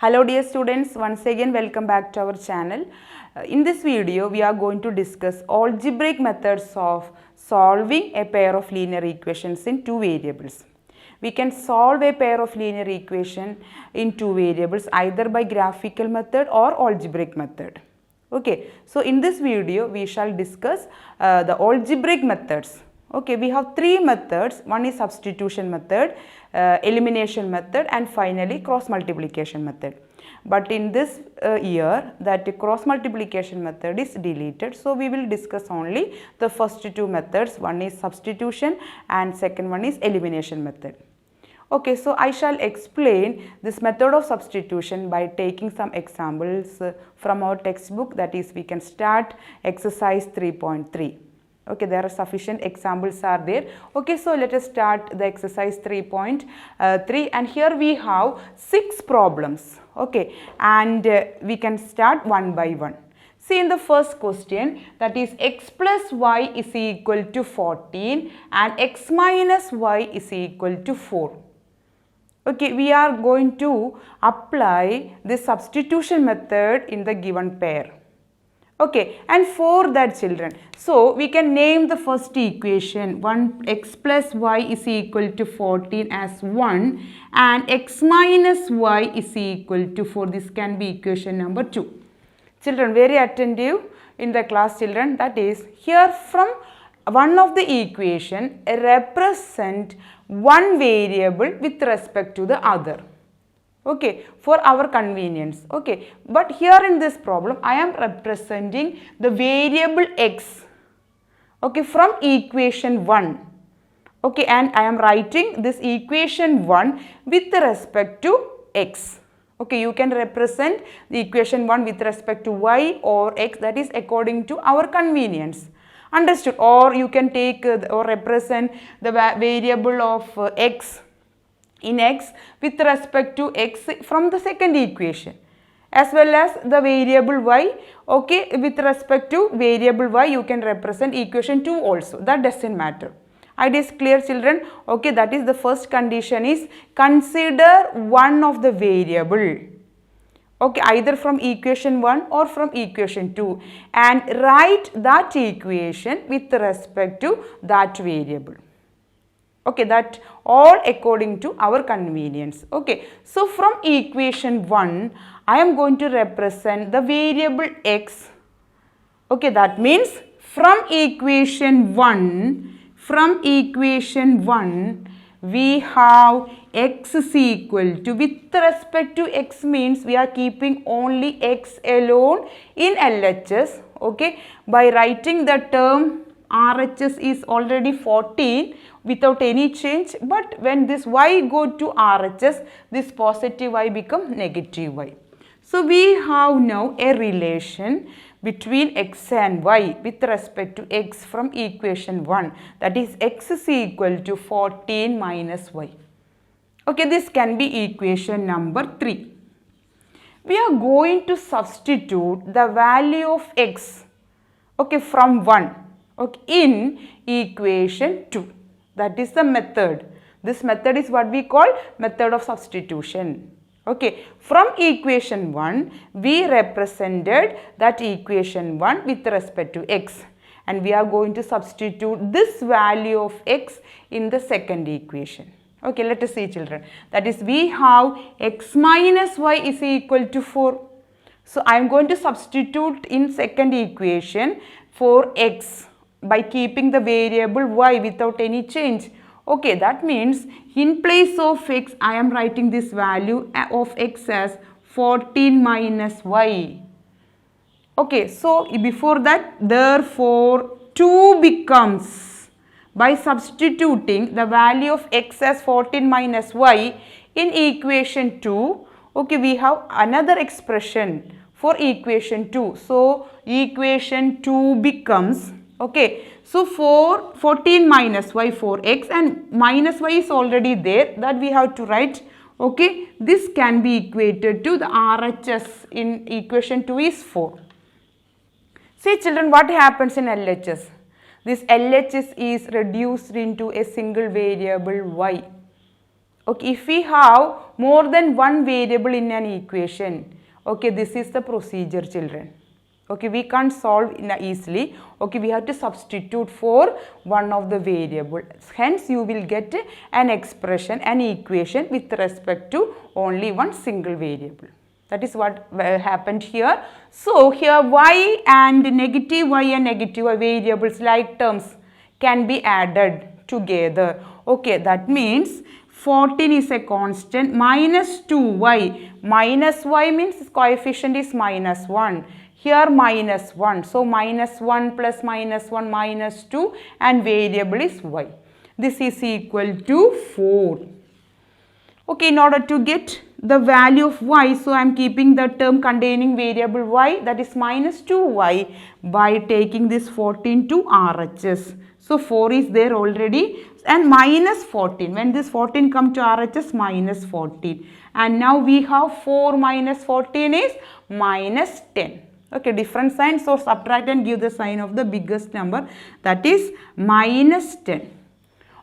Hello dear students, once again welcome back to our channel. In this video we are going to discuss algebraic methods of solving a pair of linear equations in two variables. We can solve a pair of linear equation in two variables either by graphical method or algebraic method. Okay, so in this video we shall discuss the algebraic methods. Okay, we have three methods. One is substitution method, elimination method, and finally cross multiplication method. But in this year that cross multiplication method is deleted, so we will discuss only the first two methods. One is substitution and second one is elimination method. Okay, so I shall explain this method of substitution by taking some examples from our textbook. That is, we can start exercise 3.3. Okay, there are sufficient examples are there. Okay, so let us start the exercise 3.3 and here we have 6 problems. Okay, and we can start one by one. See, in the first question, that is x plus y is equal to 14 and x minus y is equal to 4. Okay, we are going to apply this substitution method in the given pair. Okay, and for that children, so we can name the first equation 1x plus y is equal to 14 as 1 and x minus y is equal to 4. This can be equation number 2. Children, very attentive in the class children, that is here from one of the equation represent one variable with respect to the other. Okay, for our convenience. Okay, but here in this problem I am representing the variable x, okay, from equation 1. Okay, and I am writing this equation 1 with respect to x. Okay, you can represent the equation 1 with respect to y or x, that is according to our convenience. Understood? Or you can take or represent the variable of x in x with respect to x from the second equation, as well as the variable y. Okay, with respect to variable y you can represent equation 2 also, that doesn't matter. It is clear children? Okay, that is the first condition is consider one of the variable, okay, either from equation 1 or from equation 2 and write that equation with respect to that variable. Okay, that all according to our convenience. Okay, so from equation 1 I am going to represent the variable x. Okay, that means from equation 1 we have x is equal to, with respect to x means we are keeping only x alone in LHS. Okay, by writing the term RHS is already 14 without any change, but when this y go to RHS, this positive y become negative y. So we have now a relation between x and y with respect to x from equation 1, that is x is equal to 14 minus y. Okay, this can be equation number 3. We are going to substitute the value of x, okay, from 1, okay, in equation 2. That is the method. This method is what we call method of substitution. Okay, from equation 1 we represented that equation 1 with respect to x and we are going to substitute this value of x in the second equation. Okay, let us see children. That is, we have x minus y is equal to 4. So I am going to substitute in second equation for x by keeping the variable y without any change. Okay, that means in place of x I am writing this value of x as 14 minus y. Okay, so before that, therefore 2 becomes, by substituting the value of x as 14 minus y in equation 2, okay, we have another expression for equation 2. So equation 2 becomes, okay, so 14 minus y, 4x, and minus y is already there, that we have to write. Okay, this can be equated to the RHS in equation 2 is 4. See children, what happens in LHS? This LHS is reduced into a single variable y. Okay, if we have more than one variable in an equation, okay, this is the procedure, children. Okay, we can't solve easily. Okay, we have to substitute for one of the variables. Hence, you will get an expression, an equation with respect to only one single variable. That is what happened here. So, here y and negative y variables like terms can be added together. Okay, that means 14 is a constant, minus 2y. Minus y means coefficient is minus 1. Here minus 1. So, minus 1 plus minus 1 minus 2 and variable is y. This is equal to 4. Okay, in order to get the value of y, so I am keeping the term containing variable y, that is minus 2y, by taking this 14 to RHS. So, 4 is there already and minus 14. When this 14 come to RHS, minus 14. And now we have 4 minus 14 is minus 10. Okay, different sign. So, subtract and give the sign of the biggest number, that is minus 10.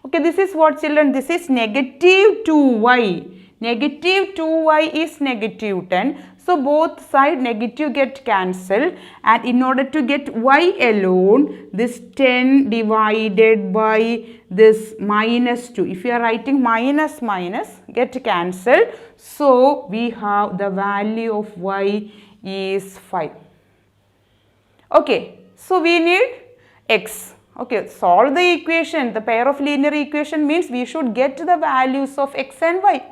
Okay, this is what, children? This is negative 2y. Negative 2y is negative 10. So, both side negative get cancelled, and in order to get y alone, this 10 divided by this minus 2. If you are writing minus minus, get cancelled. So, we have the value of y is 5. Okay, so we need x. Okay, solve the equation. The pair of linear equation means we should get the values of x and y.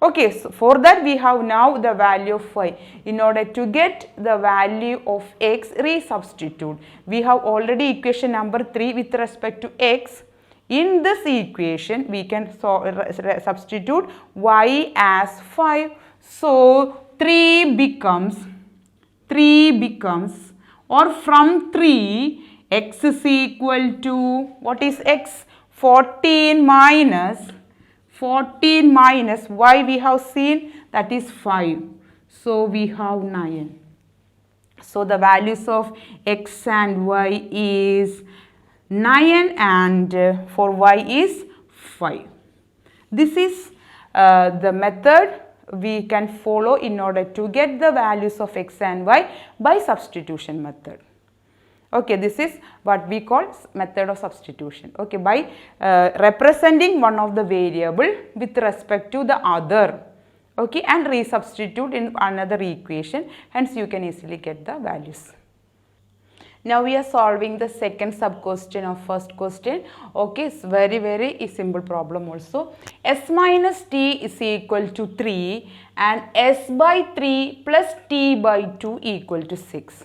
Okay, so for that we have now the value of y. In order to get the value of x, resubstitute. We have already equation number 3 with respect to x. In this equation, we can substitute y as 5. So, 3 becomes, or from 3, x is equal to, what is x? 14 minus y we have seen, that is 5. So, we have 9. So, the values of x and y is 9 and for y is 5. This is the method we can follow in order to get the values of x and y by substitution method. Okay, this is what we call method of substitution. Okay, by representing one of the variable with respect to the other. Okay, and resubstitute in another equation. Hence, you can easily get the values. Now, we are solving the second sub question of first question. Okay, it's very simple problem also. S minus t is equal to 3 and s by 3 plus t by 2 equal to 6.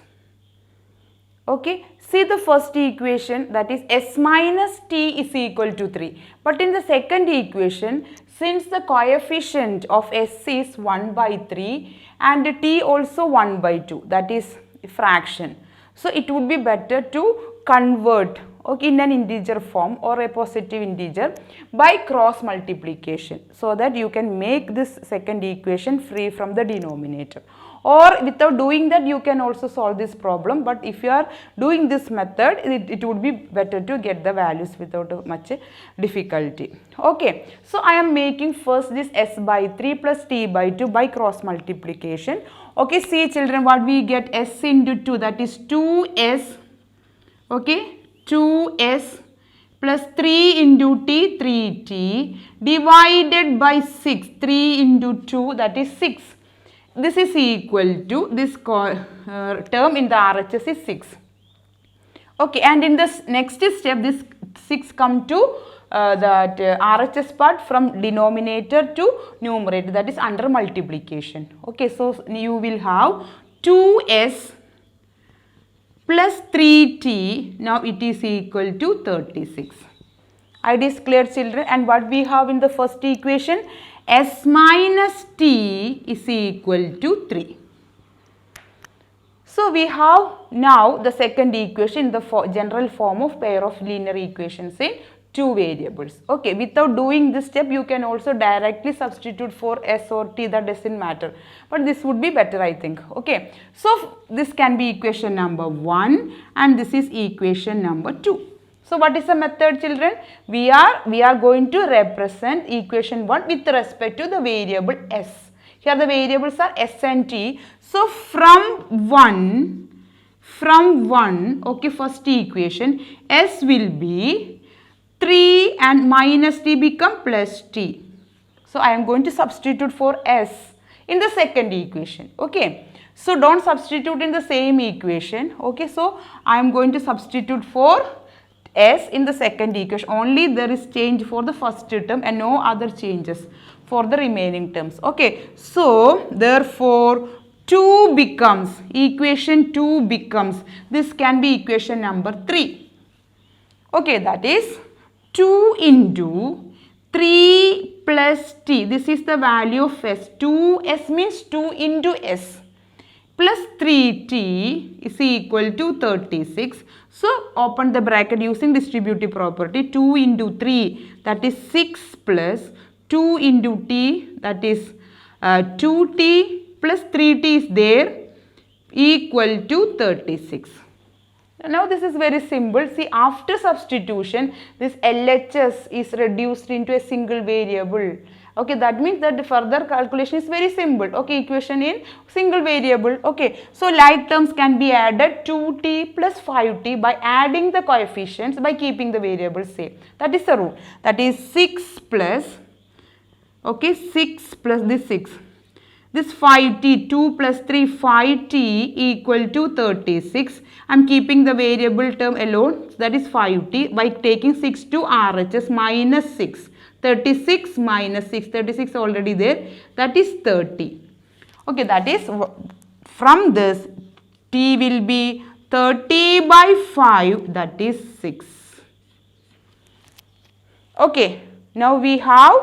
Okay, see the first equation, that is s minus t is equal to 3. But in the second equation, since the coefficient of s is 1 by 3 and t also 1 by 2, that is fraction. So, it would be better to convert, okay, in an integer form or a positive integer by cross multiplication, so that you can make this second equation free from the denominator. Or without doing that, you can also solve this problem, but if you are doing this method, it would be better to get the values without much difficulty. Okay, so I am making first this s by 3 plus t by 2 by cross multiplication. Okay, see children, what we get, s into 2, that is 2s, okay, 2s plus 3 into t, 3t, divided by 6, 3 into 2, that is 6. This is equal to, this term in the RHS is 6. Okay, and in this next step, this 6 come to that RHS part from denominator to numerator, that is under multiplication. Okay, so you will have 2s plus 3t, now it is equal to 36. It is clear, children, and what we have in the first equation, s minus t is equal to 3. So, we have now the second equation in the general form of pair of linear equations in two variables. Okay, without doing this step, you can also directly substitute for s or t, that doesn't matter. But this would be better, I think. Okay, so this can be equation number 1 and this is equation number 2. So what is the method, children? We are going to represent equation 1 with respect to the variable s. Here the variables are s and t. So from 1, okay, first equation, s will be 3 and minus t become plus t. So I am going to substitute for s in the second equation. Okay. So don't substitute in the same equation. Okay. So I am going to substitute for s in the second equation. Only there is change for the first term and no other changes for the remaining terms. Okay. So therefore equation 2 becomes, this can be equation number 3. Okay, that is 2 into 3 plus t. This is the value of s. 2s means 2 into s plus 3t is equal to 36. So open the bracket using distributive property. 2 into 3, that is 6, plus 2 into t, that is 2t plus 3t is there, equal to 36. Now this is very simple. See, after substitution, this LHS is reduced into a single variable. Okay, that means that the further calculation is very simple. Okay, equation in single variable. Okay, so like terms can be added 2t plus 5t by adding the coefficients by keeping the variables same. That is the rule. That is 6 plus, okay, 6 plus this 6. This 5t, 2 plus 3, 5t equal to 36. I am keeping the variable term alone, that is 5t, by taking 6 to RHS minus 6. 36 minus 6, 36 already there, that is 30. Okay, that is, from this, t will be 30 by 5, that is 6. Okay, now we have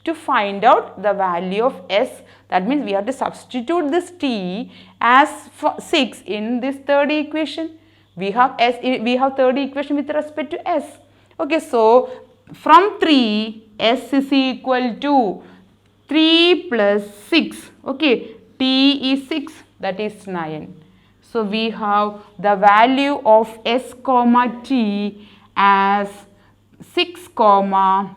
to find out the value of s. That means we have to substitute this t as 6 in this third equation. We have third equation with respect to s. Okay, so from 3, s is equal to 3 plus 6. Okay, t is 6, that is 9. So we have the value of s comma t as 6 comma,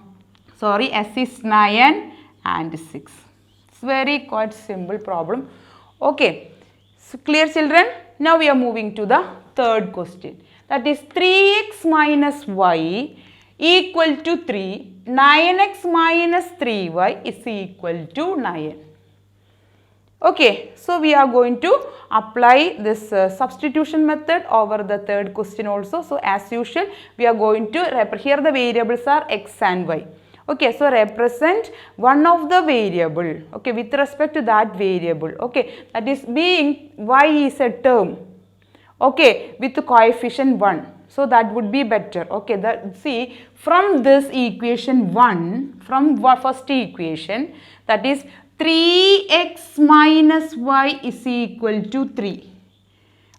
sorry, s is 9 and 6. It's very quite simple problem. Okay, so clear, children? Now we are moving to the third question. That is 3x minus y equal to 3. 9x minus 3y is equal to 9. Okay, so we are going to apply this substitution method over the third question also. So as usual, we are going to, here the variables are x and y. Okay, so represent one of the variable, okay, with respect to that variable, okay, that is being y is a term, okay, with the coefficient 1. So that would be better. Okay, that, see, from this equation 1, from first equation, that is 3x minus y is equal to 3.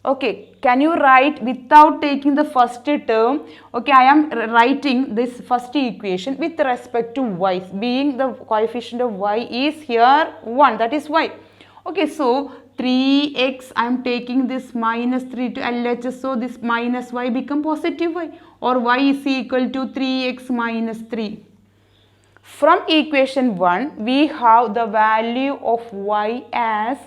Okay, can you write without taking the first term? Okay, I am writing this first equation with respect to y, being the coefficient of y is here 1, that is y. Okay, so 3x, I am taking this minus 3 to LHS, so this minus y become positive y, or y is equal to 3x minus 3. From equation 1, we have the value of y as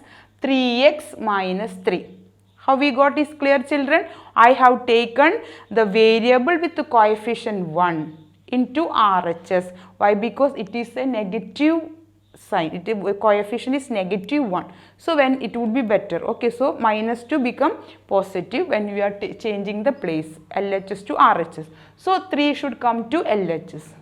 3x minus 3. How we got is clear, children? I have taken the variable with the coefficient 1 into RHS. Why? Because it is a negative sign. Coefficient is negative 1. So when it would be better. Okay, so minus 2 become positive when we are changing the place LHS to RHS. So 3 should come to LHS.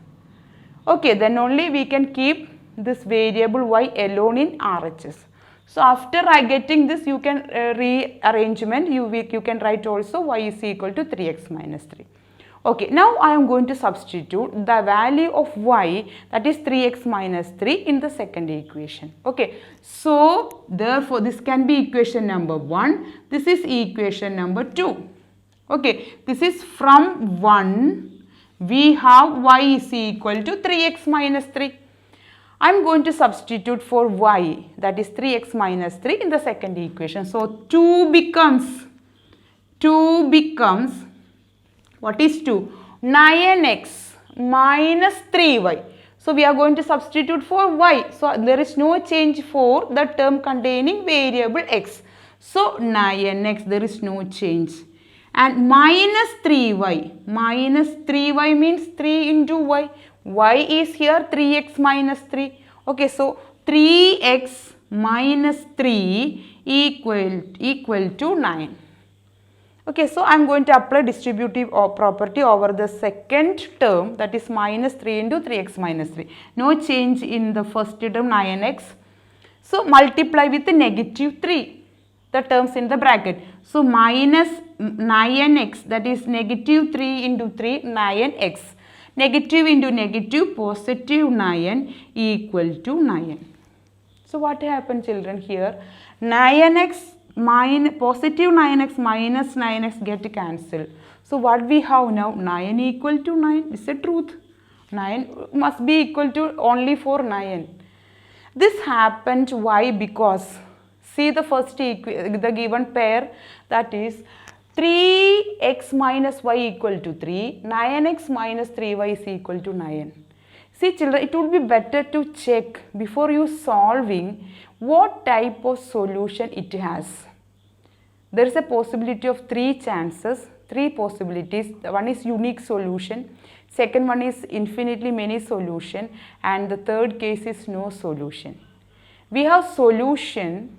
Okay, then only we can keep this variable y alone in RHS. So after getting this, you can rearrangement, you can write also y is equal to 3x minus 3. Okay, now I am going to substitute the value of y, that is 3x minus 3, in the second equation. Okay, so therefore this can be equation number 1, this is equation number 2. Okay, this is from 1, we have y is equal to 3x minus 3. I am going to substitute for y, that is 3x minus 3, in the second equation. So 2 becomes, what is 2? 9x minus 3y. So we are going to substitute for y. So there is no change for the term containing variable x. So 9x, there is no change. And minus 3y. Minus 3y means 3 into y. Y is here 3x minus 3. Okay, so 3x minus 3 equal to 9. Okay, so I am going to apply distributive property over the second term, that is minus 3 into 3x minus 3. No change in the first term 9x. So multiply with the negative 3, the terms in the bracket. So minus 9x, that is negative 3 into 3, 9x. Negative into negative, positive 9 equal to 9. So what happened, children, here? 9x positive 9x minus 9x get cancelled. So what we have now? 9 equal to 9. Is the truth. 9 must be equal to only for 9. This happened why? Because see the first the given pair, that is 3x minus y equal to 3, 9x minus 3y is equal to 9. See, children, it would be better to check before you solving what type of solution it has. There is a possibility of 3 chances, 3 possibilities. One is unique solution, second one is infinitely many solution, and the third case is no solution. We have solution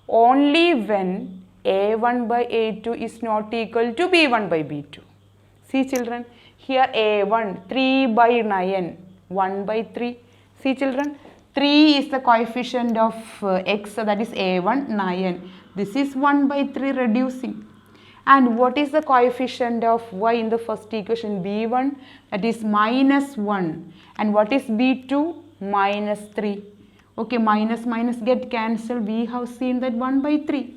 only when a1 by a2 is not equal to b1 by b2. See, children, here a1 3 by 9, 1 by 3. See, children, 3 is the coefficient of x, so that is a1, 9. This is 1 by 3 reducing. And what is the coefficient of y in the first equation? b1, that is minus 1. And what is b2? Minus 3. Okay, minus minus get cancelled. We have seen that 1 by 3.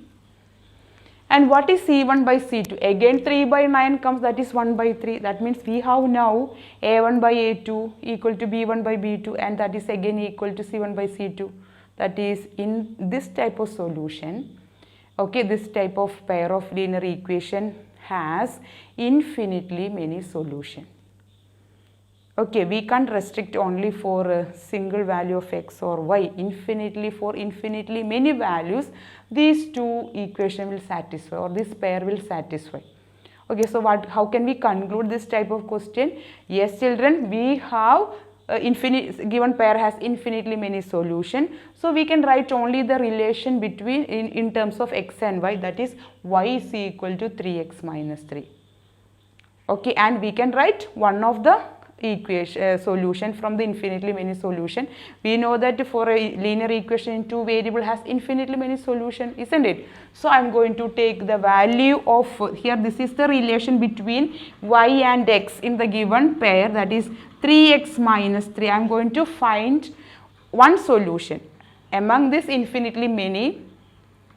And what is c1 by c2? Again 3 by 9 comes, that is 1 by 3. That means we have now a1 by a2 equal to b1 by b2, and that is again equal to c1 by c2. That is, in this type of solution, okay, this type of pair of linear equation has infinitely many solutions. Okay, we can't restrict only for a single value of x or y. Infinitely, for infinitely many values, these two equations will satisfy, or this pair will satisfy. Okay, so how can we conclude this type of question? Yes, children, we have given pair has infinitely many solutions. So we can write only the relation between in terms of x and y, that is y is equal to 3x minus 3. Okay, and we can write one of the equation solution from the infinitely many solution. We know that for a linear equation in two variable has infinitely many solution, isn't it? So I am going to take the value of, here this is the relation between y and x in the given pair, that is 3x minus 3. I am going to find one solution among this infinitely many.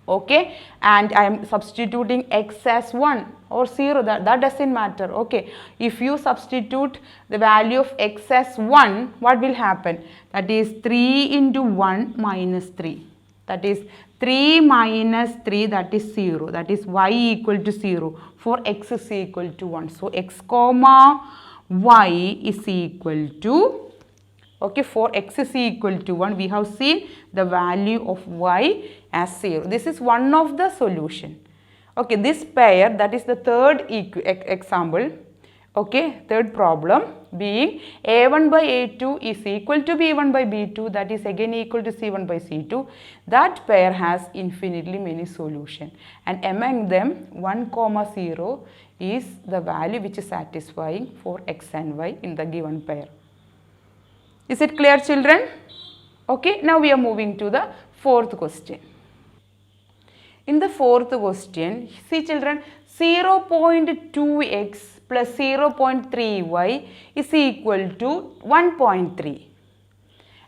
Okay, and I am substituting x as 1 or 0, that doesn't matter. Okay, if you substitute the value of x as 1, what will happen? That is 3 into 1 minus 3, that is 3 minus 3, that is 0, that is y equal to 0 for x is equal to 1. So x comma y is equal to, okay, for x is equal to 1, we have seen the value of y as 0. This is one of the solution. Okay, this pair, that is the third example. Okay, third problem being a1 by a2 is equal to b1 by b2, that is again equal to c1 by c2. That pair has infinitely many solutions, and among them 1 comma 0 is the value which is satisfying for x and y in the given pair. Is it clear, children? Okay, now we are moving to the fourth question. In the fourth question, see, children, 0.2x plus 0.3y is equal to 1.3,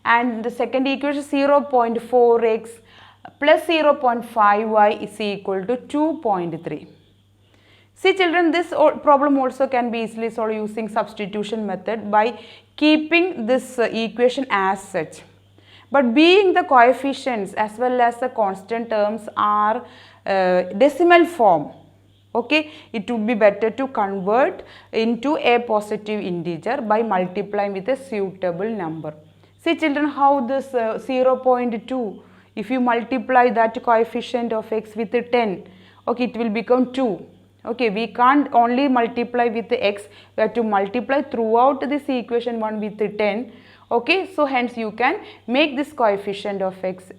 and the second equation 0.4x plus 0.5y is equal to 2.3. See, children, this problem also can be easily solved using substitution method by keeping this equation as such. But being the coefficients as well as the constant terms are decimal form, Okay, it would be better to convert into a positive integer by multiplying with a suitable number. See children, how this 0.2, if you multiply that coefficient of x with 10, okay, it will become 2. Okay, we can't only multiply with the x, we have to multiply throughout this equation 1 with 10. Okay, so hence you can make this coefficient of x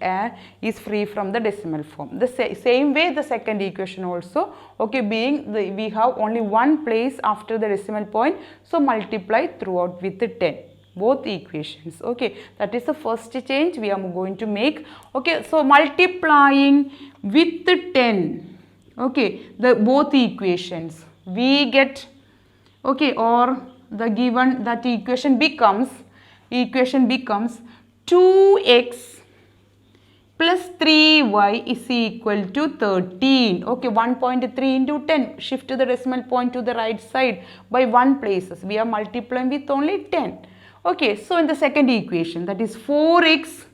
is free from the decimal form. The same way the second equation also, okay, being we have only one place after the decimal point, so multiply throughout with 10. Both equations. Okay, that is the first change we are going to make. Okay, so multiplying with 10, okay, the both equations we get, okay, or the given that equation becomes 2x plus 3y is equal to 13. Okay, 1.3 into 10, shift the decimal point to the right side by 1 places. We are multiplying with only 10. Okay, so in the second equation, that is 4x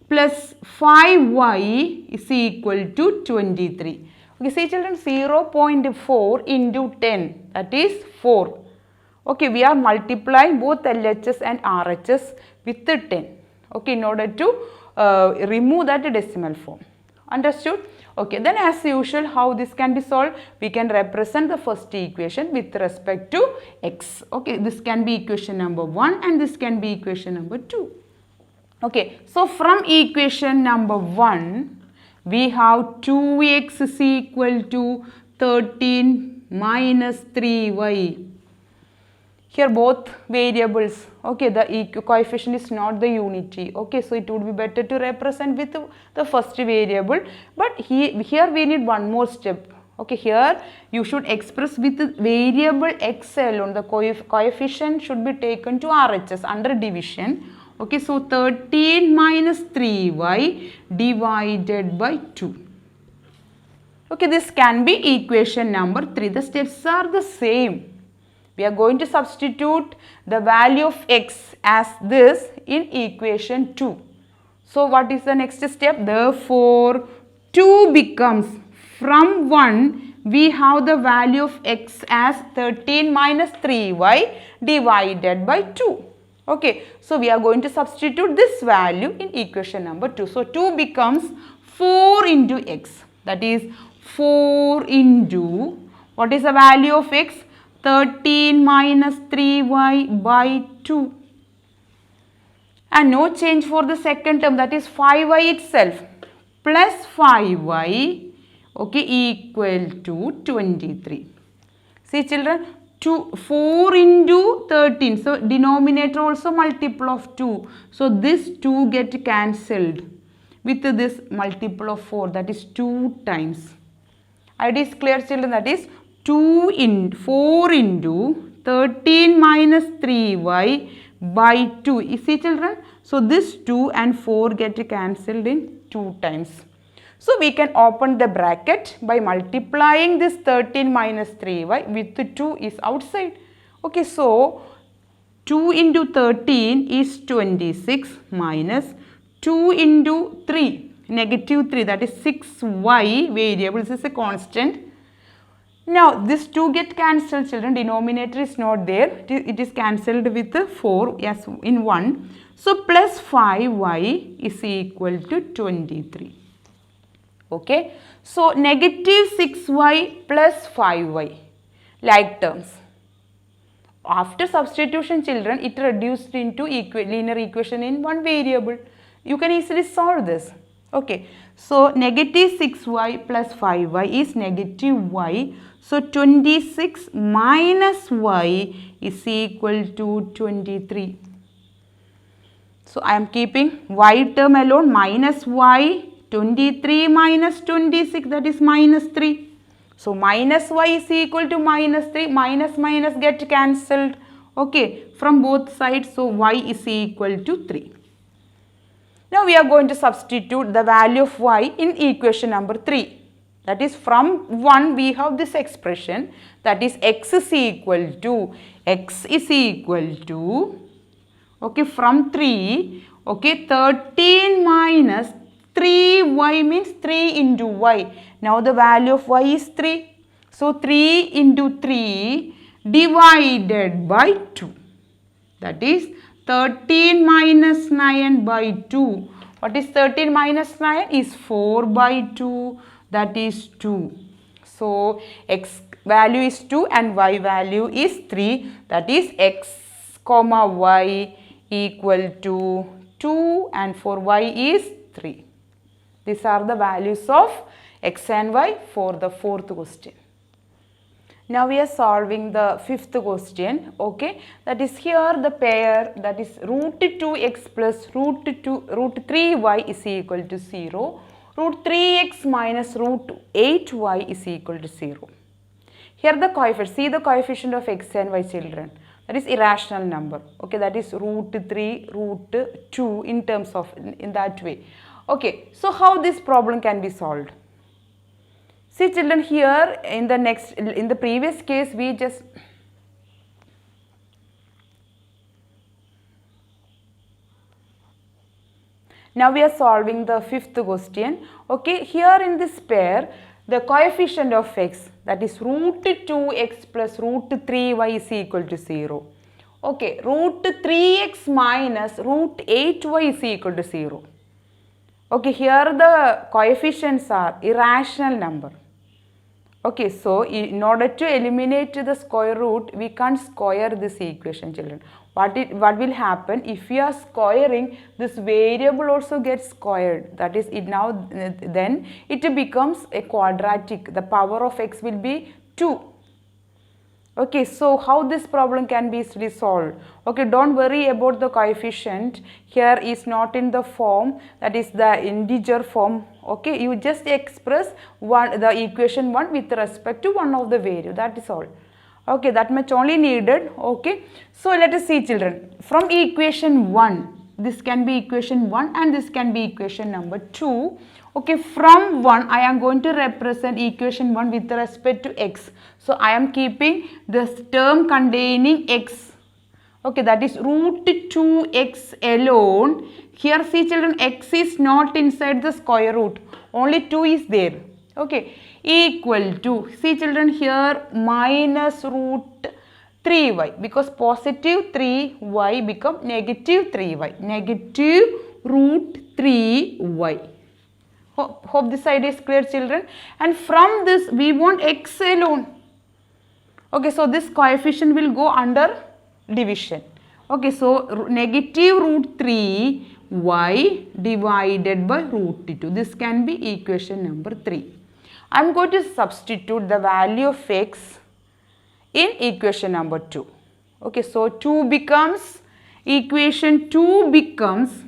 plus 5y is equal to 23. Okay, see children, 0.4 into 10, that is 4. Okay, we are multiplying both LHS and RHS with 10. Okay, in order to remove that decimal form. Understood? Okay, then as usual, how this can be solved? We can represent the first equation with respect to x. Okay, this can be equation number 1 and this can be equation number 2. Okay, so from equation number 1, we have 2x is equal to 13 minus 3y. Here both variables, okay, the coefficient is not the unity. Okay, so it would be better to represent with the first variable, but here we need one more step. Okay, here you should express with the variable x alone. The coefficient should be taken to RHS under division. Okay, so 13 minus 3y divided by 2. Okay, this can be equation number 3. The steps are the same. We are going to substitute the value of x as this in equation 2. So what is the next step? Therefore, 2 becomes, from 1 we have the value of x as 13 minus 3y divided by 2. Okay, so we are going to substitute this value in equation number 2. So 2 becomes 4 into x, that is 4 into, what is the value of x? 13 minus 3y by 2. And no change for the second term, that is 5y itself, plus 5y, okay, equal to 23. See children, 4 into 13, so denominator also multiple of 2. So this 2 get cancelled with this multiple of 4, that is 2 times. It is clear children, that is 4 into 13 minus 3y by 2. You see children? So this 2 and 4 get cancelled in 2 times. So we can open the bracket by multiplying this 13 minus 3y with 2 is outside. Okay, so 2 into 13 is 26 minus 2 into 3, negative 3, that is 6y, variables is a constant. Now this 2 get cancelled children, denominator is not there, it is cancelled with 4 as in 1. So plus 5y is equal to 23. Okay, so negative 6y plus 5y, like terms. After substitution children, it reduced into linear equation in one variable. You can easily solve this. Okay, so negative 6y plus 5y is negative y. So 26 minus y is equal to 23. So I am keeping y term alone, minus y, 23 minus 26, that is minus 3. So minus y is equal to minus 3, minus minus get cancelled, okay, from both sides. So y is equal to 3. Now we are going to substitute the value of y in equation number 3. That is, from 1 we have this expression, that is x is equal to, okay, from 3, okay, 13 minus 3y means 3 into y. Now the value of y is 3. So 3 into 3 divided by 2. That is 13 minus 9 by 2. What is 13 minus 9? Is 4 by 2. That is 2. So x value is 2 and y value is 3. That is x comma y equal to 2 and for y is 3. These are the values of x and y for the fourth question. Now we are solving the fifth question. Okay, that is here the pair, that is root 2x plus root 3y is equal to 0. Root 3x minus root 8y is equal to 0. Here the coefficient, see the coefficient of x and y, children. That is irrational number. Okay, that is root 3, root 2 in terms of, in that way. Okay, so how this problem can be solved? See children, here in the previous case we just now we are solving the fifth question. Okay, here in this pair the coefficient of x, that is root 2x plus root 3y is equal to 0. Okay, root 3x minus root 8y is equal to 0. Okay, here the coefficients are irrational number. Okay, so in order to eliminate the square root, we can't square this equation, children. What will happen if we are squaring, this variable also gets squared. That is, it now then it becomes a quadratic. The power of x will be 2. Okay, so how this problem can be easily solved? Okay, don't worry about the coefficient. Here is not in the form, that is the integer form. Okay, you just express the equation 1 with respect to one of the variable. That is all. Okay, that much only needed. Okay, so let us see children. From equation 1, this can be equation 1 and this can be equation number 2. Okay, from 1 I am going to represent equation 1 with respect to x. So I am keeping this term containing x. Okay, that is root 2x alone. Here see children, x is not inside the square root. Only 2 is there. Okay, equal to, see children, here minus root 3y, because positive 3y become negative 3y. Negative root 3y. Hope this idea is clear, children. And from this we want x alone. Okay, so this coefficient will go under division. Okay, so negative root 3y divided by root 2. This can be equation number 3. I am going to substitute the value of x in equation number 2. Okay, so 2 becomes, equation 2 becomes,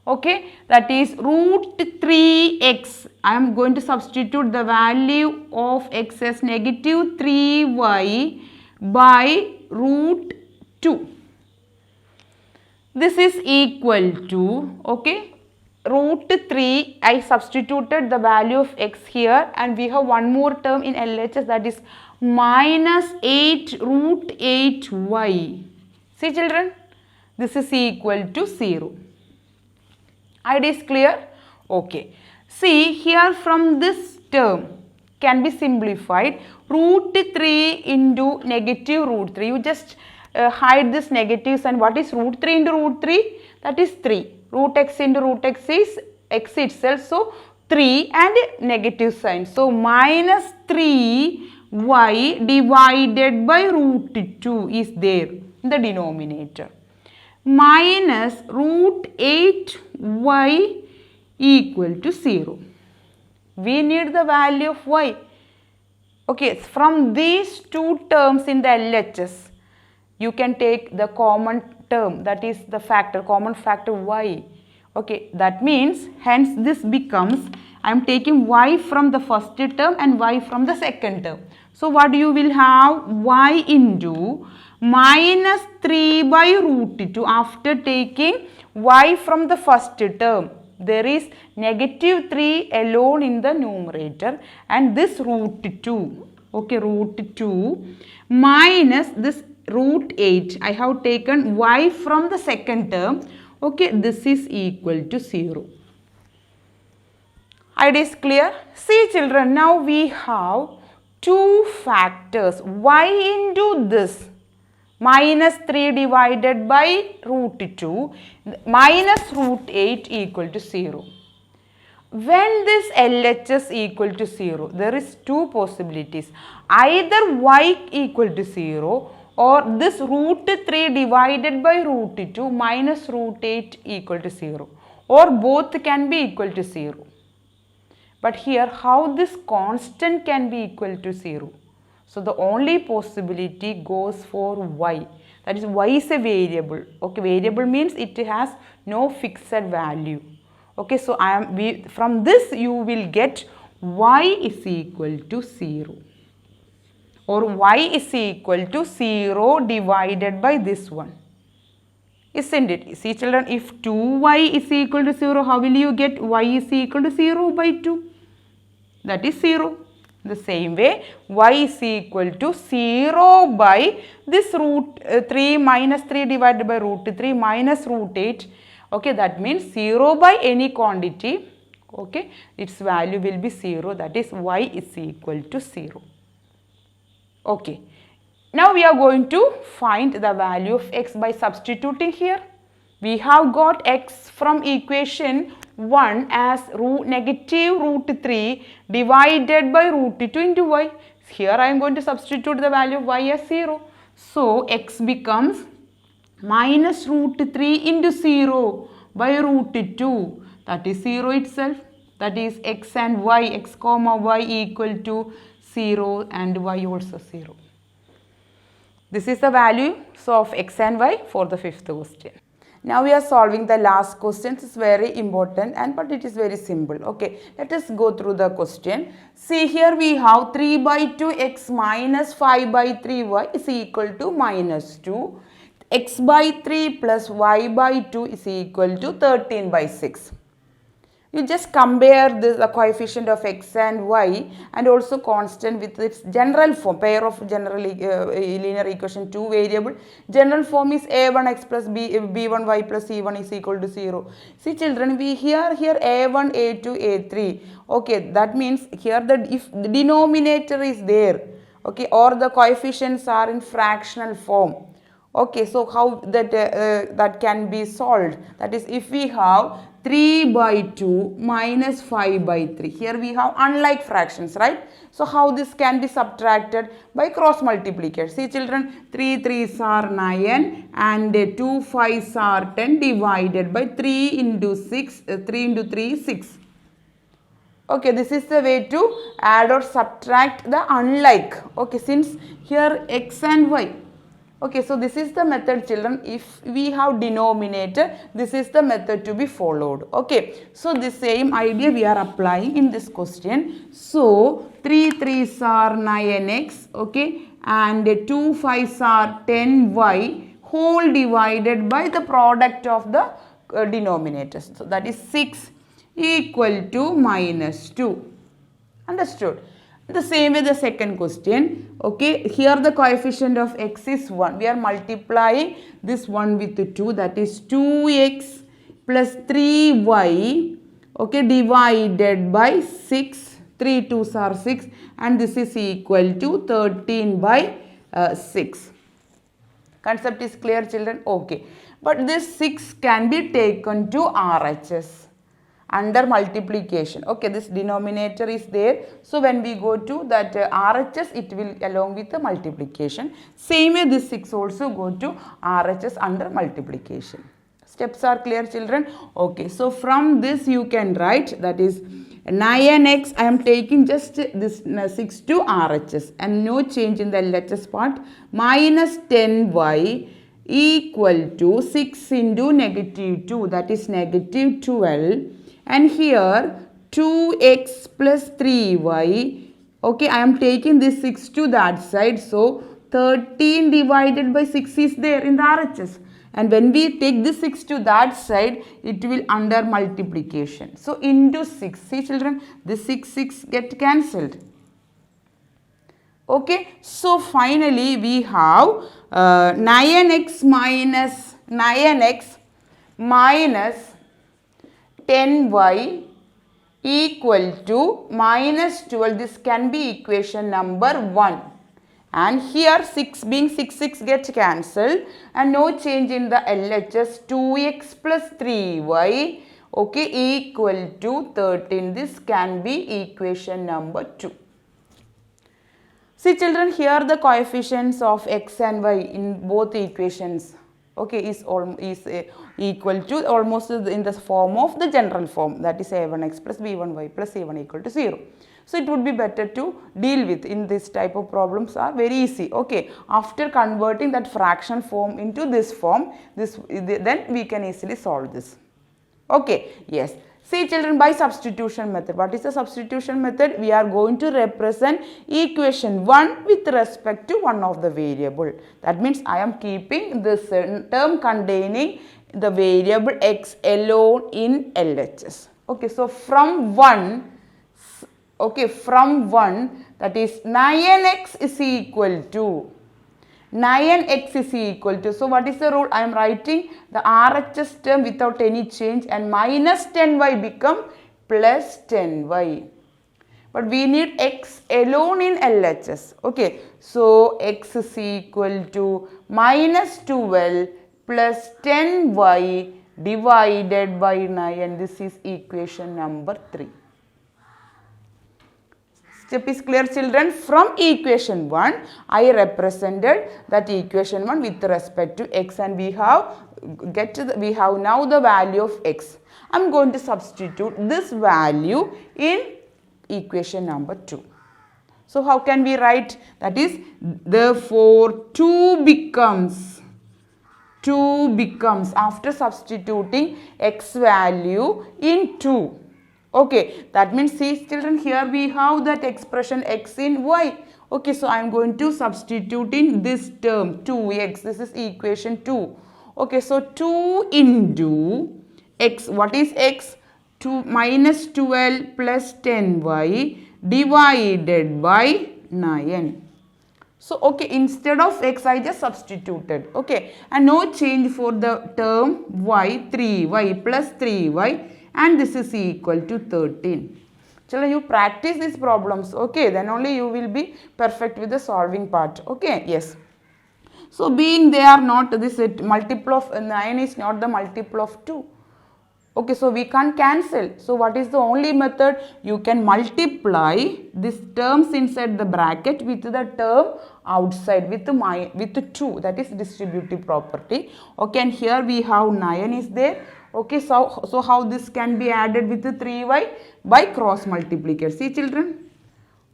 okay, that is root 3x. I am going to substitute the value of x as negative 3y by root 2. This is equal to, okay, root 3, I substituted the value of x here and we have one more term in LHS, that is minus 8 root 8y. See children, this is equal to 0. Idea is clear? Okay. See here, from this term can be simplified. Root 3 into negative root 3. You just hide this negatives, and what is root 3 into root 3? That is 3. Root x into root x is x itself. So 3 and negative sign. So minus 3y divided by root 2 is there in the denominator. Minus root 8y equal to 0. We need the value of y. Okay, from these two terms in the LHS, you can take the common term, that is the factor, common factor y. Okay, that means hence this becomes, I am taking y from the first term and y from the second term. So what you will have? Y into minus 3 by root 2. After taking y from the first term, there is negative 3 alone in the numerator and this root 2. Okay, root 2 minus this root 8. I have taken y from the second term. Okay, this is equal to 0. Idea is clear? See children, now we have two factors, y into this minus 3 divided by root 2 minus root 8 equal to 0. When this LHS equal to 0, there is two possibilities. Either y equal to 0 or this root 3 divided by root 2 minus root 8 equal to 0, or both can be equal to 0. But here how this constant can be equal to 0? So the only possibility goes for y. That is, y is a variable. Okay, variable means it has no fixed value. Okay, so from this you will get y is equal to 0, or y is equal to 0 divided by this one. Isn't it? See children, if 2y is equal to 0, how will you get y is equal to 0 by 2? That is 0. The same way, y is equal to 0 by this root 3 minus 3 divided by root 3 minus root 8. Okay, that means 0 by any quantity. Okay, its value will be 0. That is, y is equal to 0. Okay. Now we are going to find the value of x by substituting here. We have got x from equation 1 as negative root 3 divided by root 2 into y. Here I am going to substitute the value of y as 0. So x becomes minus root 3 into 0 by root 2. That is 0 itself. That is x and y, x comma y equal to 0 and y also 0. This is the value of x and y for the fifth question. Now we are solving the last question. It's very important but it is very simple. Okay, let us go through the question. See, here we have 3 by 2 x minus 5 by 3 y is equal to minus 2. X by 3 plus y by 2 is equal to 13 by 6. You just compare the coefficient of x and y and also constant with its general form, pair of general linear equation, two variable. General form is a1x plus b1y plus c1 is equal to 0. See children, we here a1, a2, a3. Okay, that means here if the denominator is there, okay, or the coefficients are in fractional form. Okay, so how that can be solved? That is, if we have 3 by 2 minus 5 by 3. Here we have unlike fractions, right? So how this can be subtracted? By cross multiplication. See children, 3 3s are 9 and 2 5s are 10 divided by 3 into 6, 3 into 3 is 6. Okay, this is the way to add or subtract the unlike. Okay, since here x and y. Okay, so this is the method children. If we have denominator, this is the method to be followed. Okay, so the same idea we are applying in this question. So 3 3s are 9x, okay, and 2 5s are 10y whole divided by the product of the denominators. So that is 6 equal to minus 2. Understood? The same way the second question. Okay, here the coefficient of x is 1. We are multiplying this 1 with 2, that is 2x plus 3y, okay, divided by 6. 3 2s are 6 and this is equal to 13 by 6. Concept is clear children? Okay, but this 6 can be taken to RHS under multiplication. Okay, this denominator is there. So when we go to that RHS, it will along with the multiplication. Same way this 6 also go to RHS under multiplication. Steps are clear children? Okay, so from this you can write, that is 9x, I am taking just this 6 to RHS and no change in the LHS part, minus 10y equal to 6 into negative 2, that is negative 12. And here 2x plus 3y, okay, I am taking this 6 to that side. So 13 divided by 6 is there in the RHS. And when we take this 6 to that side, it will under multiplication. So into 6. See children, this 6 get cancelled. Okay, so finally we have 9x minus 10y equal to minus 12. This can be equation number 1. And here 6 being 6 get cancelled and no change in the LHS. 2x plus 3y, okay, equal to 13. This can be equation number 2. See children, here the coefficients of x and y in both equations, okay, is equal to almost in the form of the general form, that is a1x plus b1y plus c1 equal to 0. So it would be better to deal with in this type of problems are very easy. Okay, after converting that fractional form into this form, then we can easily solve this. Okay, yes. See children, by substitution method. What is the substitution method? We are going to represent equation 1 with respect to one of the variable. That means I am keeping this term containing the variable x alone in LHS. Okay, so from 1, okay, from 1, that is 9x is equal to 9x is equal to, so what is the rule? I am writing the RHS term without any change and minus 10y become plus 10y. But we need x alone in LHS. Okay, so x is equal to minus 12 plus 10y divided by 9, and this is equation number 3. Step is clear children. From equation 1, I represented that equation 1 with respect to x, and we have now the value of x. I am going to substitute this value in equation number 2. So how can we write? That is, therefore 2 becomes after substituting x value in 2. Okay, that means see children, here we have that expression x in y. Okay, so I am going to substitute in this term 2x. This is equation 2. Okay, so 2 into x. What is x? 2 minus 12 plus 10y divided by 9. So, okay, instead of x, I just substituted. Okay, and no change for the term y, 3y plus 3y. And this is equal to 13. Children, you practice these problems, okay, then only you will be perfect with the solving part, okay, yes. So, being they are not, this multiple of 9 is not the multiple of 2. Okay, so we can't cancel. So, what is the only method? You can multiply these terms inside the bracket with the term outside with 2, that is distributive property. Okay, and here we have 9 is there. Okay, so how this can be added with the 3y? By cross multiplication. See children?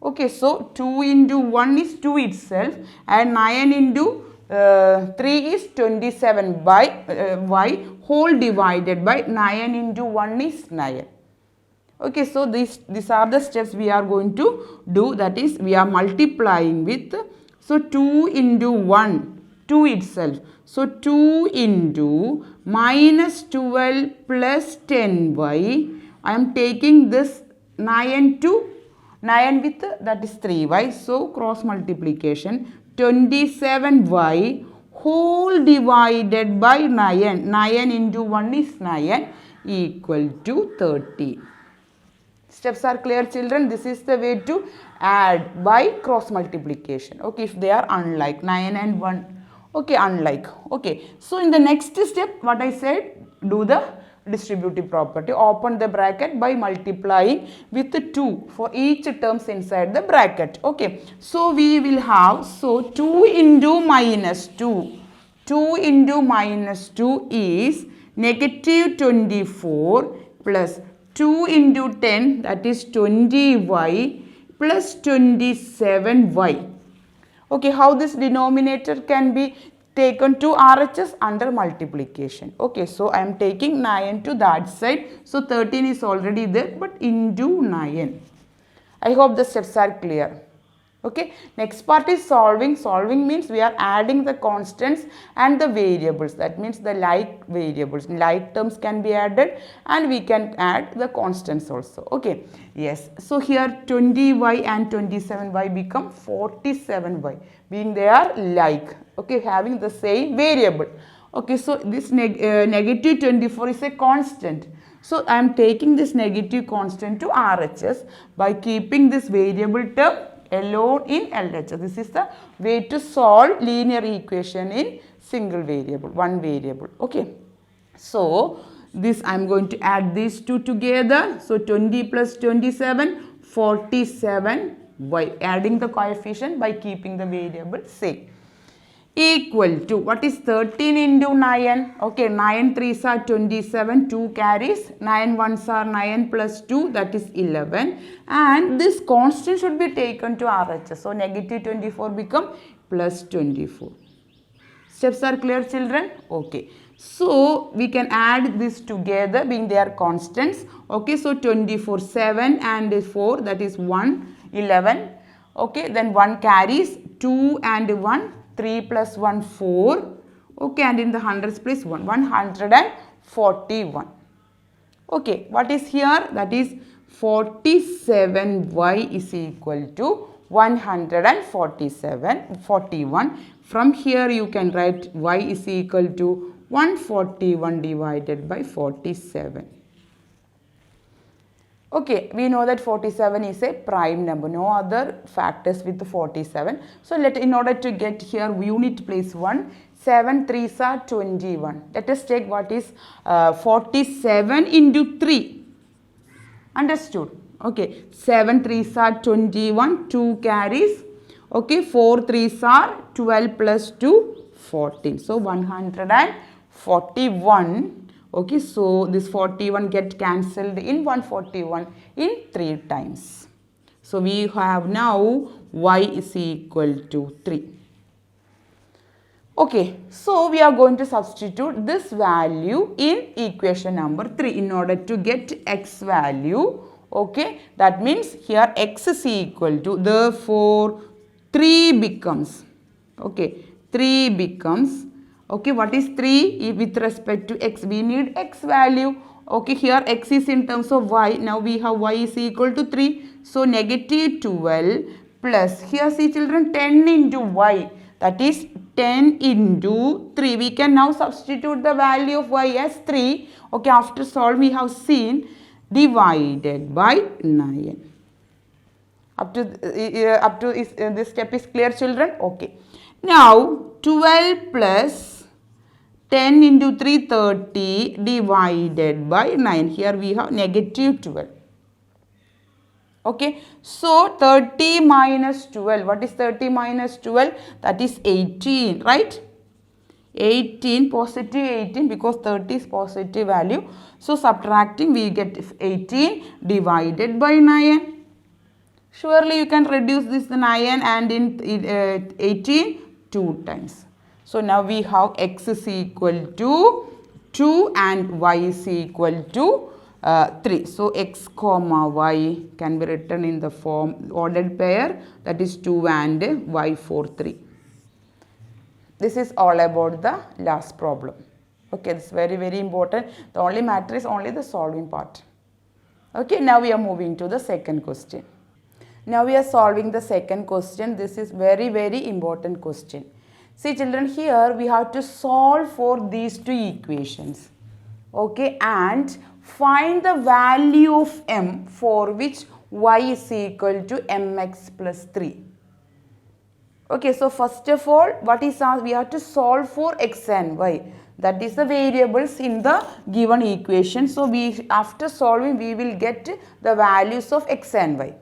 Okay, so 2 into 1 is 2 itself, and 9 into 3 is 27 by y whole divided by 9 into 1 is 9. Okay, so these are the steps we are going to do. That is, we are multiplying with, so 2 into 1, 2 itself. So 2 into minus 12 plus 10y. I am taking this 9 to 9 with that is 3y. So cross multiplication 27y whole divided by 9. 9 into 1 is 9 equal to 30. Steps are clear children. This is the way to add by cross multiplication. Okay, if they are unlike 9 and 1. Okay, unlike. Okay, so in the next step, what I said, do the distributive property. Open the bracket by multiplying with 2 for each terms inside the bracket. Okay, so we will have, so 2 into minus 2. 2 into minus 2 is negative 24 plus 2 into 10, that is 20y plus 27y. Okay, how this denominator can be taken to RHS? Under multiplication. Okay, so I am taking 9 to that side. So 13 is already there, but into 9. I hope the steps are clear. Okay, next part is solving. Solving means we are adding the constants and the variables. That means the like variables, like terms can be added, and we can add the constants also. Okay, yes. So here 20y and 27y become 47y, being they are like. Okay, having the same variable. Okay, so this negative 24 is a constant. So I am taking this negative constant to RHS by keeping this variable term alone in LHS. This is the way to solve linear equation in single variable, one variable. Okay. So this I am going to add these two together. So 20 plus 27, 47 by adding the coefficient by keeping the variable same. Equal to, what is 13 into 9? Okay, 9 3s are 27, 2 carries, 9 1s are 9 plus 2, that is 11. And this constant should be taken to RHS. So negative 24 become plus 24. Steps are clear, children? Okay. So we can add this together being their constants. Okay, so 24, 7 and 4, that is 1, 11. Okay, then 1 carries, 2 and 1, 3 plus 1, 4. Okay, and in the hundreds place 1, 141. Okay, what is here? That is 47y is equal to 41. From here you can write y is equal to 141 divided by 47. Okay, we know that 47 is a prime number, no other factors with 47. So in order to get here, we need place 1. 7 3s are 21. Let us take what is 47 into 3. Understood? Okay, 7 3s are 21, 2 carries. Okay, 4 3s are 12 plus 2, 14. So 141. Okay, so this 41 get cancelled in 141 in 3 times. So we have now y is equal to 3. Okay, so we are going to substitute this value in equation number 3 in order to get x value. Okay, that means here x is equal to, therefore 3 becomes, okay, 3 becomes, okay, what is 3 with respect to x? We need x value. Okay, here x is in terms of y. Now we have y is equal to 3. So negative 12 plus, here see children, 10 into y. That is 10 into 3. We can now substitute the value of y as 3. Okay, after solve we have seen divided by 9. Up to this step is clear, children? Okay. Now 12 plus 10 into 3, 30 divided by 9. Here we have negative 12. Okay. So 30 minus 12. What is 30 minus 12? That is 18, right? 18, positive 18, because 30 is positive value. So subtracting we get 18 divided by 9. Surely you can reduce this 9 and in 18 2 times. So now we have x is equal to 2 and y is equal to 3. So x comma y can be written in the form ordered pair, that is 2 and y for 3. This is all about the last problem. Okay, this is very, very important. The only matter is only the solving part. Okay, now we are moving to the second question. Now we are solving the second question. This is very, very important question. See children, here we have to solve for these two equations. Okay, and find the value of m for which y is equal to mx plus 3. Okay, so first of all, what is asked? We have to solve for x and y. That is the variables in the given equation. So after solving we will get the values of x and y.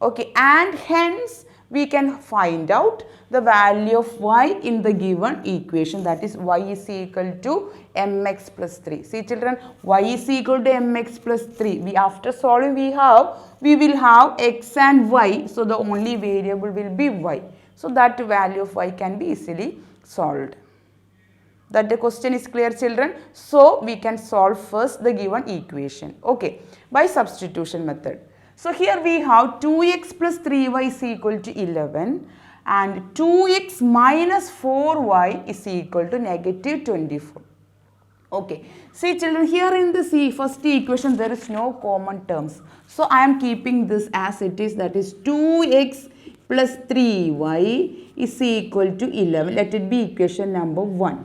Okay, and hence we can find out the value of y in the given equation, that is y is equal to mx plus 3. See children, y is equal to mx plus 3. After solving we will have x and y, so the only variable will be y. So that value of y can be easily solved. That the question is clear, children. So we can solve first the given equation. Okay, by substitution method. So here we have 2x plus 3y is equal to 11 and 2x minus 4y is equal to negative 24. Okay, see children, here in the first equation there is no common terms. So I am keeping this as it is, that is 2x plus 3y is equal to 11. Let it be equation number 1.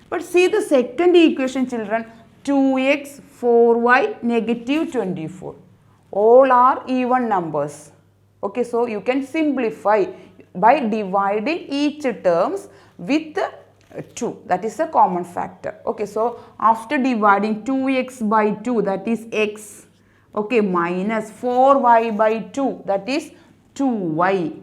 But see the second equation, children, 2x, 4y, negative 24. All are even numbers. Okay, so you can simplify by dividing each terms with 2. That is a common factor. Okay, so after dividing 2x by 2, that is x. Okay, minus 4y by 2, that is 2y,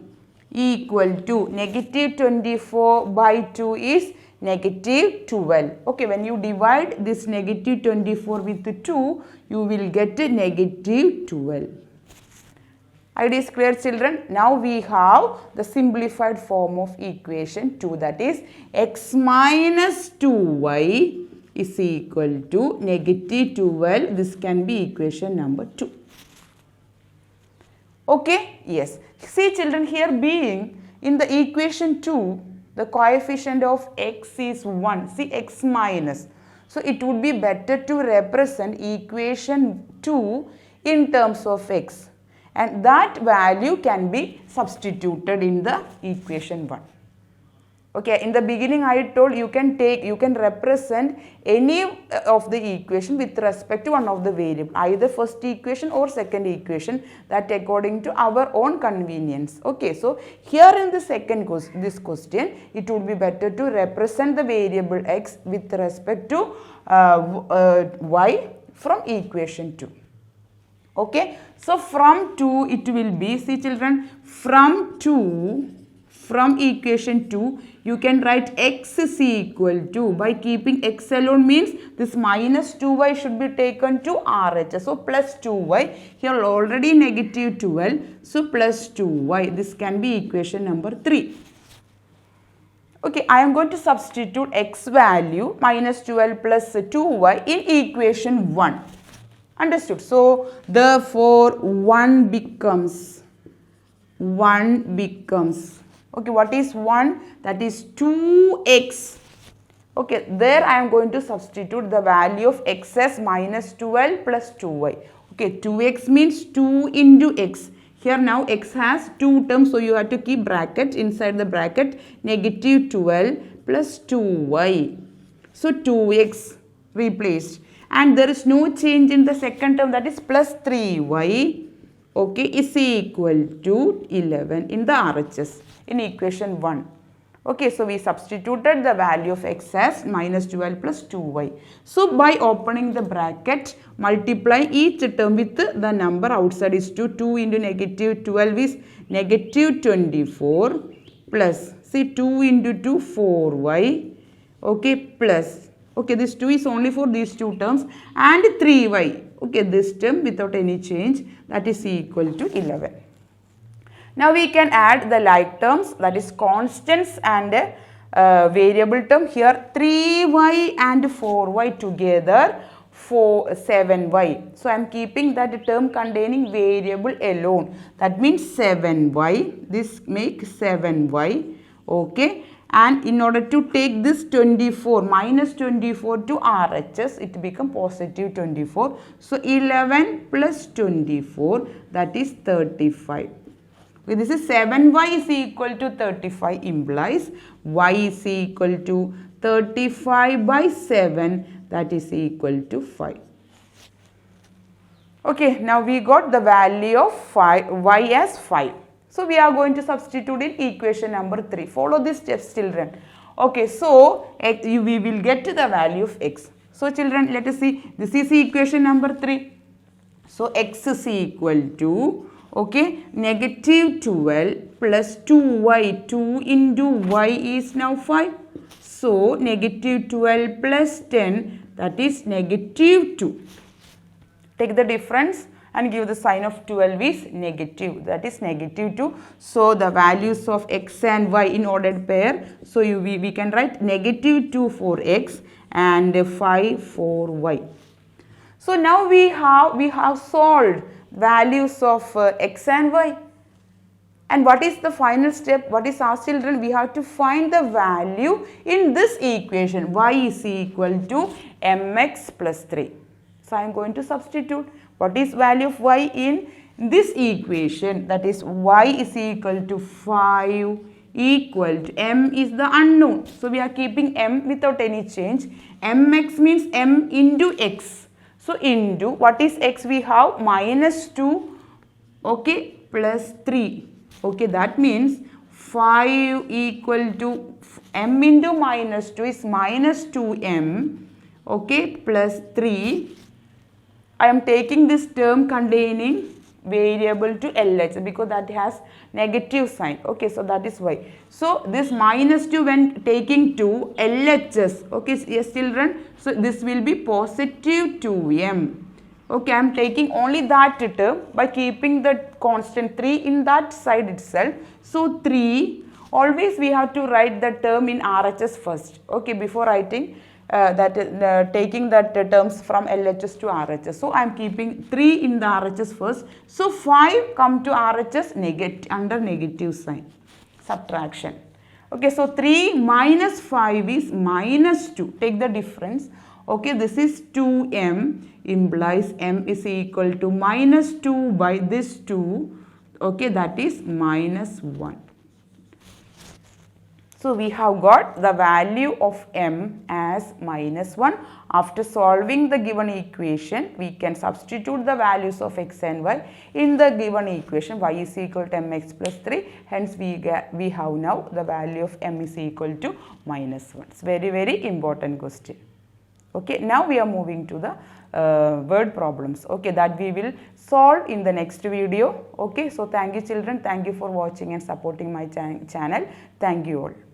equal to negative 24 by 2 is negative 12. Okay, when you divide this negative 24 with 2, you will get negative 12. Idea is clear, children? Now we have the simplified form of equation 2, that is x minus 2y is equal to negative 12. This can be equation number 2. Okay, yes. See, children, here being in the equation 2, the coefficient of x is 1. See, x minus. So it would be better to represent equation 2 in terms of x. And that value can be substituted in the equation 1. Okay, in the beginning I told you can represent any of the equation with respect to one of the variable, either first equation or second equation, that according to our own convenience. Okay, so here in the this question, it would be better to represent the variable x with respect to y from equation 2. Okay, so from 2 it will be, see children, from equation 2 you can write x is equal to, by keeping x alone means this minus 2y should be taken to RHS, so plus 2y, here already negative 12, so plus 2y, this can be equation number 3. Okay, I am going to substitute x value minus 12 plus 2y in equation 1. Understood? So therefore 1 becomes, okay, what is 1? That is 2x. Okay, there I am going to substitute the value of x as minus 12 plus 2y. Okay, 2x means 2 into x. Here now x has 2 terms, so you have to keep bracket, inside the bracket negative 12 plus 2y. So 2x replaced. And there is no change in the second term, that is plus 3y, okay, is equal to 11 in the RHS in equation 1. Okay, so we substituted the value of x as minus 12 plus 2y. So by opening the bracket, multiply each term with the number outside is 2. 2 into negative 12 is negative 24 plus, see 2 into 2, 4y, okay, plus, okay, this 2 is only for these two terms, and 3y, okay, this term without any change, that is equal to 11. Now we can add the like terms, that is constants and variable term. Here 3y and 4y together, 7y. So I am keeping that term containing variable alone. That means 7y. This makes 7y. Okay. And in order to take this 24, minus 24 to RHS, it becomes positive 24. So 11 plus 24, that is 35. Okay, this is 7y is equal to 35 implies y is equal to 35 by 7, that is equal to 5. Okay, now we got the value of y as 5. So we are going to substitute in equation number 3. Follow these steps, children. Okay, so we will get to the value of x. So children, let us see, this is equation number 3. So x is equal to, okay, negative 12 plus 2y, 2 into y is now 5. So negative 12 plus 10, that is negative 2. Take the difference and give the sign of 12 is negative, that is negative 2. So the values of x and y in ordered pair, so we can write negative 2 for x and 5 for y. So now we have solved values of x and y. And what is the final step? What is asked, children? We have to find the value in this equation. Y is equal to mx plus 3. So I am going to substitute. What is value of y in this equation? That is y is equal to 5 equal to m is the unknown. So we are keeping m without any change. Mx means m into x. So into what is x we have? Minus 2, okay, plus 3. Okay, that means 5 equal to m into minus 2 is minus 2m, okay, plus 3. I am taking this term containing variable to LH because that has negative sign. Okay, so that is why. So this minus 2 when taking to LHS, okay, yes children, so this will be positive 2m. Okay, I am taking only that term by keeping the constant 3 in that side itself. So 3, always we have to write the term in RHS first, okay, before writing taking that terms from LHS to RHS. So I am keeping 3 in the RHS first. So 5 come to RHS under negative sign, subtraction. Okay, so 3 minus 5 is minus 2. Take the difference. Okay, this is 2m implies m is equal to minus 2 by this 2. Okay, that is minus 1. So we have got the value of m as minus 1. After solving the given equation, we can substitute the values of x and y in the given equation. Y is equal to mx plus 3. Hence we have now the value of m is equal to minus 1. It's very important question. Okay, now we are moving to the word problems, okay, that we will solve in the next video. Okay, so thank you children, thank you for watching and supporting my channel. Thank you all.